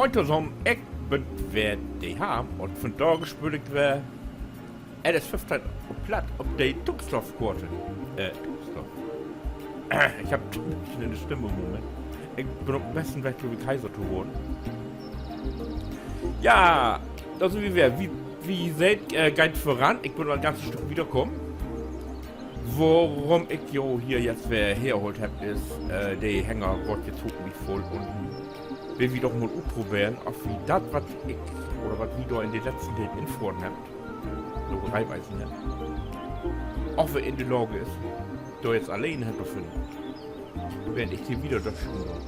Heute som ik ben weer DH und von da gespielt wir alles 15 op plat op de Tuckstoffquote. Tuckstoff. Ich hab ein bisschen eine Stimme im Moment. Ich bin am besten weg, wie Kaiser geworden. Ja, also wie seht, geht voran. Ich bin ein ganzes Stück wiederkommen. Worum ich hier jetzt hergeholt habe, ist, der Hänger wird jetzt mich voll und will wieder mal probieren, ob wie das, was ich oder was wir da in den letzten Tagen infroren habt, so reiweisen habt, auch wer in der Lage ist, da jetzt allein zu finden, während ich hier wieder das spiele.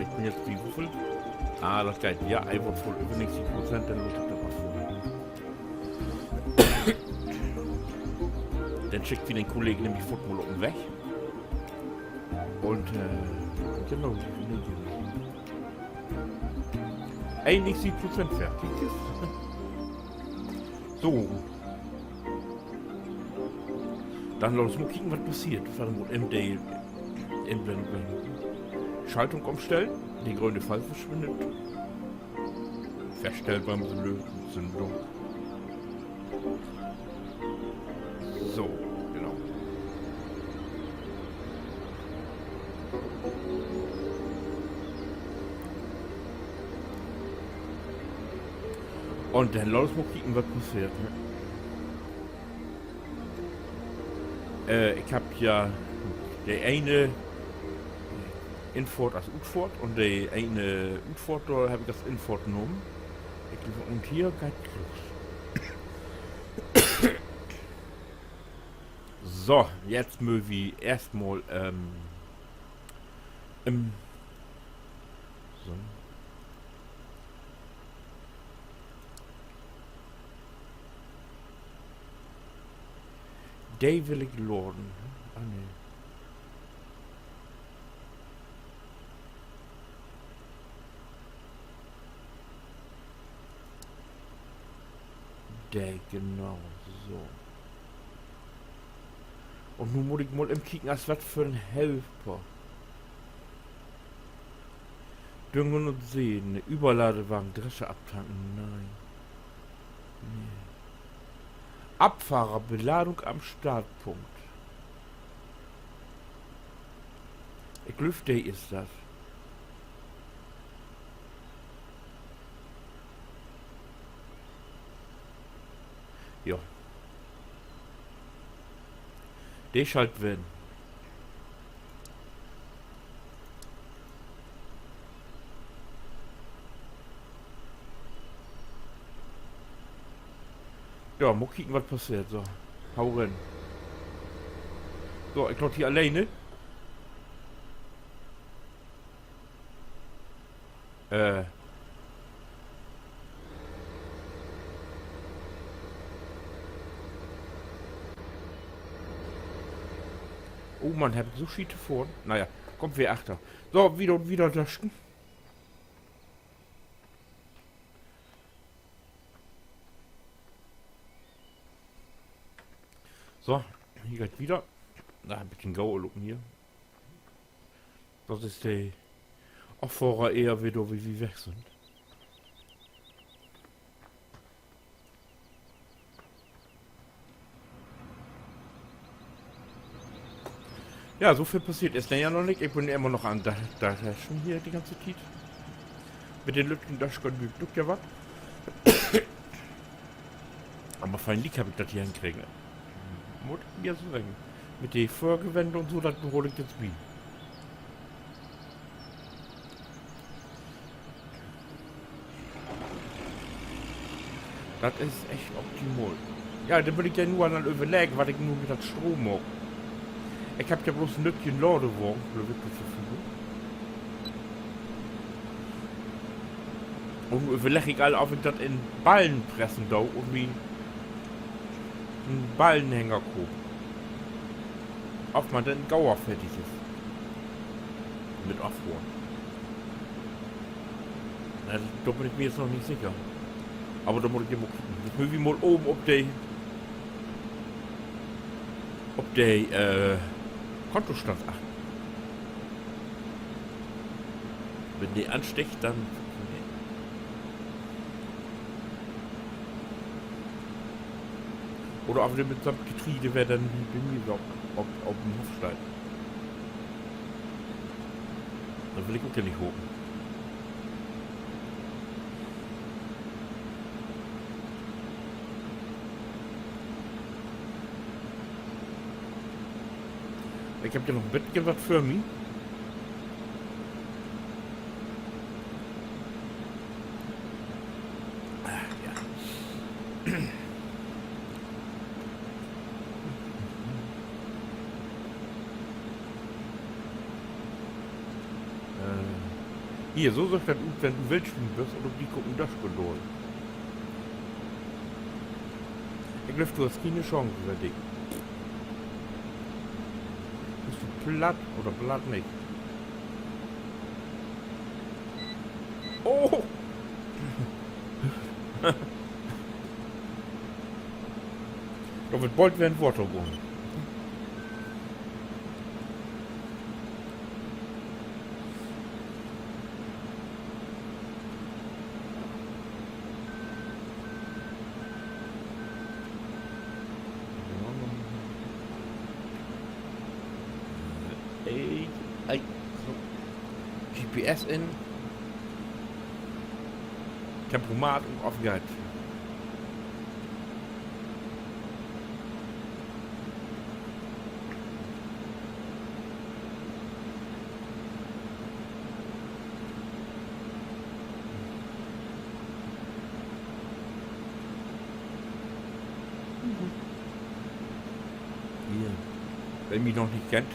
Ich bin jetzt wie viel? Ah, das geht. Ja, ich wurde voll über 90%, dann muss ich da was vor. Dann schickt wie den Kollegen nämlich Football um weg. Und, genau, 91% fertig ist. So. Dann lass uns mal kicken, was passiert. Fahren wir MD Schaltung umstellen. Die grüne Fall verschwindet. Verstellbar Syndrom. So, genau. Und dann lass uns mal kicken, was passiert. Ne? Ich hab ja der eine Infort als Utfort und der eine Utfort, da habe ich das Infort genommen. Und hier geht los. So, jetzt müssen wir erstmal so. Der will ich laden. Ah, nee. Der, genau, so. Und nun muss ich mal im Kicken, als was für ein Helfer. Düngen und sehen, eine Überladewagen, Dresche abtanken, nein. Nee. Abfahrer, Beladung am Startpunkt. Ich glaube, der ist das. Ja. Der schalt werden. Ja, mal kicken, was passiert. So, hau rein. So, ich glaube hier alleine. Oh Mann, hab ich so Schiete vor. Naja, kommt wir Achter. So, wieder und wieder löschen. So, hier geht wieder. Na, ein bisschen Gauerlucken hier. Das ist der Auffahrer eher wieder, wie wir weg sind. Ja, so viel passiert ist ja noch nicht. Ich bin immer noch an der schon hier die ganze Zeit. Mit den Lücken, das kann Glück ja was. Aber fein Lieg habe ich das hier hinkriegen. Muss ich mir so sagen. Mit den Vorgewänden und so, das hole ich jetzt wie. Das ist echt optimal. Ja, dann würde ich ja nur an überlegen, was ich nur mit dem Strom mache. Ich hab ja bloß ein Lückchen Ladewagen für Verfügung. Und überlege ich alle, ob ich das in Ballen pressen da und wie einen Ballenhänger kaufe. Ob man dann Gauer fertig ist. Mit Aufruhr. Da bin ich mir jetzt noch nicht sicher. Aber da muss ich mal gucken. Das muss ich mal oben ob der Kontostand achten. Wenn die anstecht, dann... Nee. Oder auch wieder mit so einem Getriebe wäre dann wie bei mir auf dem Hofstein. Dann will ich auch ja nicht hoch. Ich hab dir noch ein bisschen was für mich. Ja. Hier, so sagt das gut, wenn du Wildschwimmen bist oder die gucken das geduld. Ich glaube, du hast keine Chance für dich. Bist du platt oder platt nicht? Oh! Da wird bald werden Wort gehen. GPS in. Tempomat und Aufgehalt. Hier. Wer mich noch nicht kennt,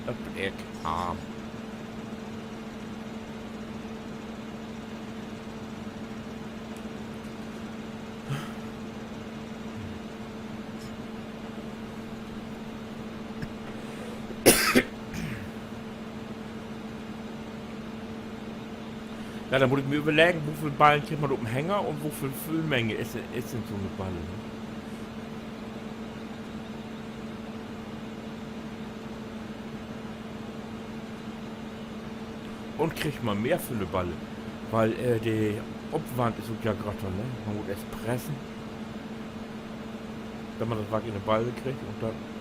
das bin ich arm. Ja, da muss ich mir überlegen, wie viele Ballen kriegt man auf dem Hänger und wie viel Füllmenge ist in so eine Balle. Ne? Und kriegt man mehr für eine Balle, weil die Obwand ist ja gerade, ne? Man muss erst pressen, wenn man das Wagen in eine Balle kriegt und dann...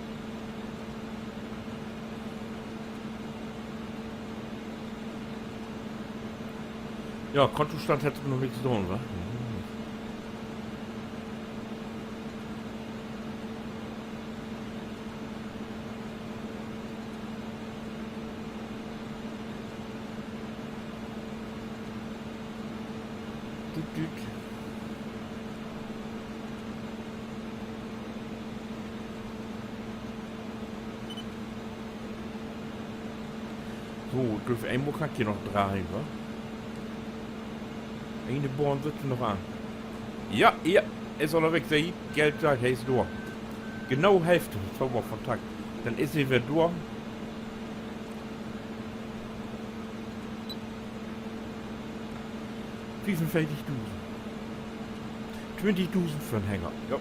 Ja, Kontostand hätte noch nichts tun, wa? So, durch Einburg kann ich hier noch drehen, wa? Eine Born sitzt noch an. Ja, ist unterwegs, der Geld sagt, hey, ist durch. Genau Hälfte, 2 Wochen von Tag. Dann ist sie wieder durch. $45.000. 20.000 für einen Hänger. Ja.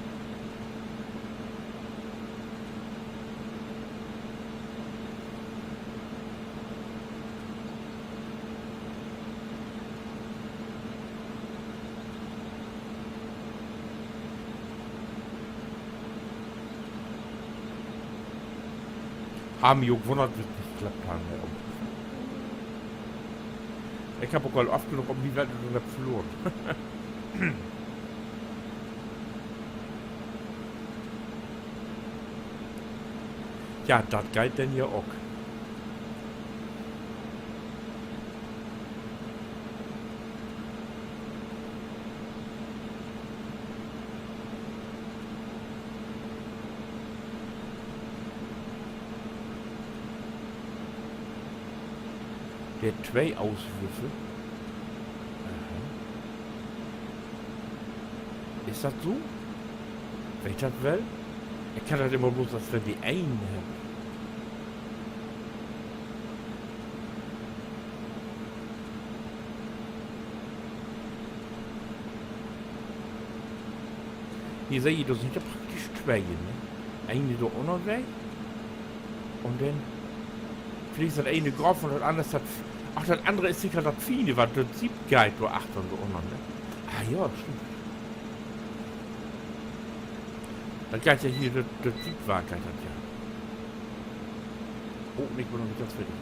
Haben mich gewundert, wie es nicht geklappt haben. Ich habe auch mal oft genug um die Welt und verloren. Ja, das geht denn ja auch. Der 2 Auswürfe. Aha. Ist das so? Wenn ich das will? Ich kann das immer bloß, dass wir die einen haben. Hier seht ihr, das sind ja praktisch 2, ne? Eine da auch noch weg. Und dann Vielleicht ist das eine Graf und das andere ist das... Ach, das andere ist sicher das Fiene, was das Siebgeid oder 8 und so unten, ne? Ah ja, stimmt. Das geht ja hier, das Siebwagen geht das ja. Oh, ich bin noch nicht ganz fertig.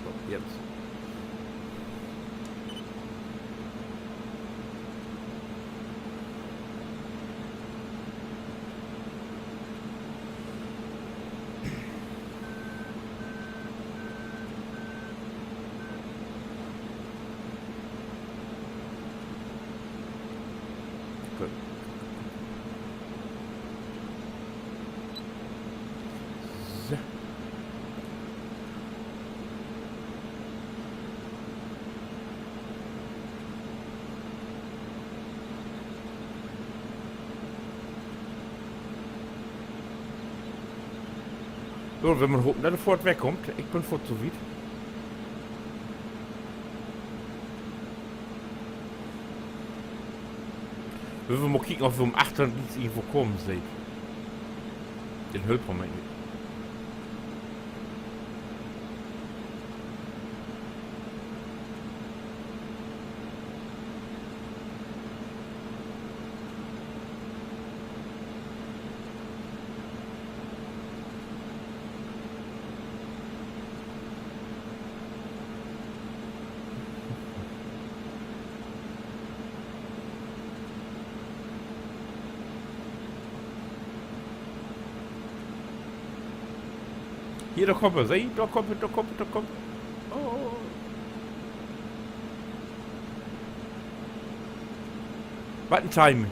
So, jetzt. Gut. So. So, wenn man hoffen, dass er fort wegkommt. Ich bin fort so weit. Wenn wir mal kicken, ob wir um 8 Uhr irgendwo kommen sehen. Den Hölper meine ich. Hier, da kommt er, sieh, da kommt er, da kommt er, da kommt er. Oh. Was ein Timing.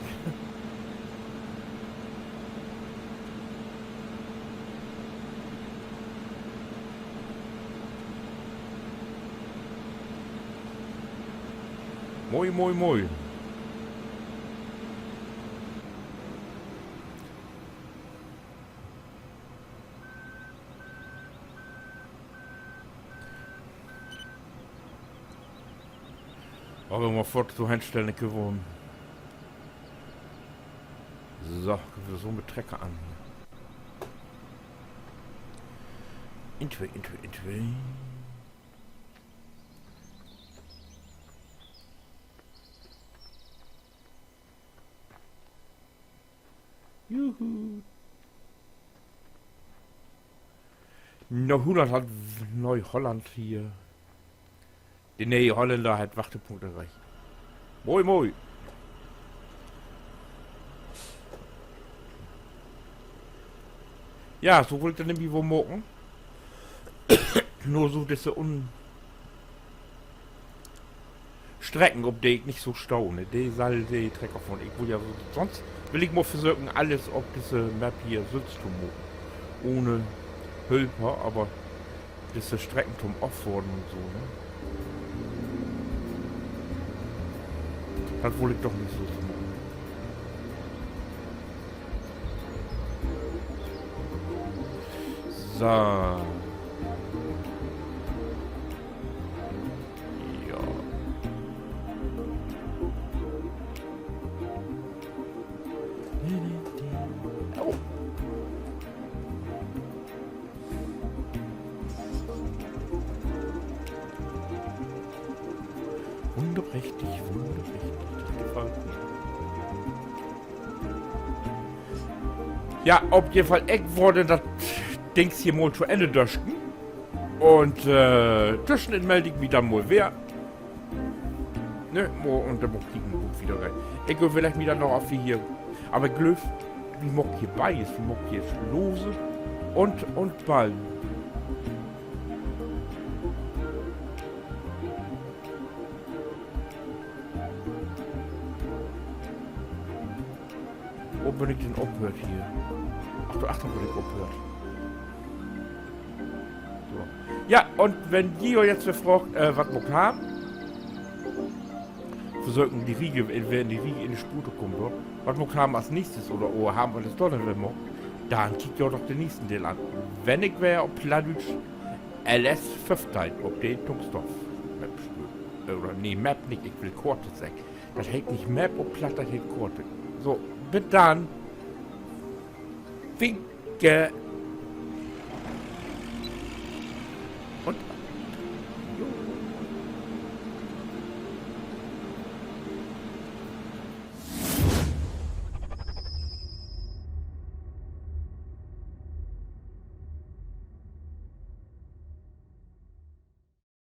Moi, moi, moi. Aber mal fort so einstellen gewohnt. So, wir so mit Trecker an. Intway. Juhu. Holland hat Neuholland hier. Die neue Holländer hat Wartepunkt erreicht. Moi, moi. Ja, so wollte ich nämlich wo morgen. Nur so diese Strecken, ob die ich nicht so staune. Die soll die Trecker von. Ich will ja so, sonst will ich mal versuchen, alles auf diese Map hier sitzt zu machen. Ohne Hülper, aber diese Strecken zum Offroaden und so, ne? Das wohl ich doch nicht so zu machen. So. Ja. Oh. Wunderprächtig. Ja, auf jeden Fall wurde das Dings hier mal zu Ende döschen. Und döschen melde ich mich dann mal wer. Ne, und dann muss ich wieder rein. Ich will vielleicht wieder noch auf wie hier. Aber Glöf, wie mock hier bei ist, wie mock hier lose und Ballen. Unbedingt den Obhört hier. Ach du Achtung, unbedingt Obhört. So. Ja, und wenn Gio jetzt fragt, was wir haben, versuchen die Riege, wenn die Riege in die Spute kommt, wird, was wir haben als nächstes oder haben wir das dort nicht mehr, dann kickt ja doch den nächsten Teil an. Wenn ich wäre, ob Pladütsch LS 5 Teil, ob den Tungstoff Map spielt. Oder nee, Map nicht, ich will Korte sagen. Das heißt nicht Map, ob Platt, das heißt Korte. So, bis dann. Winke.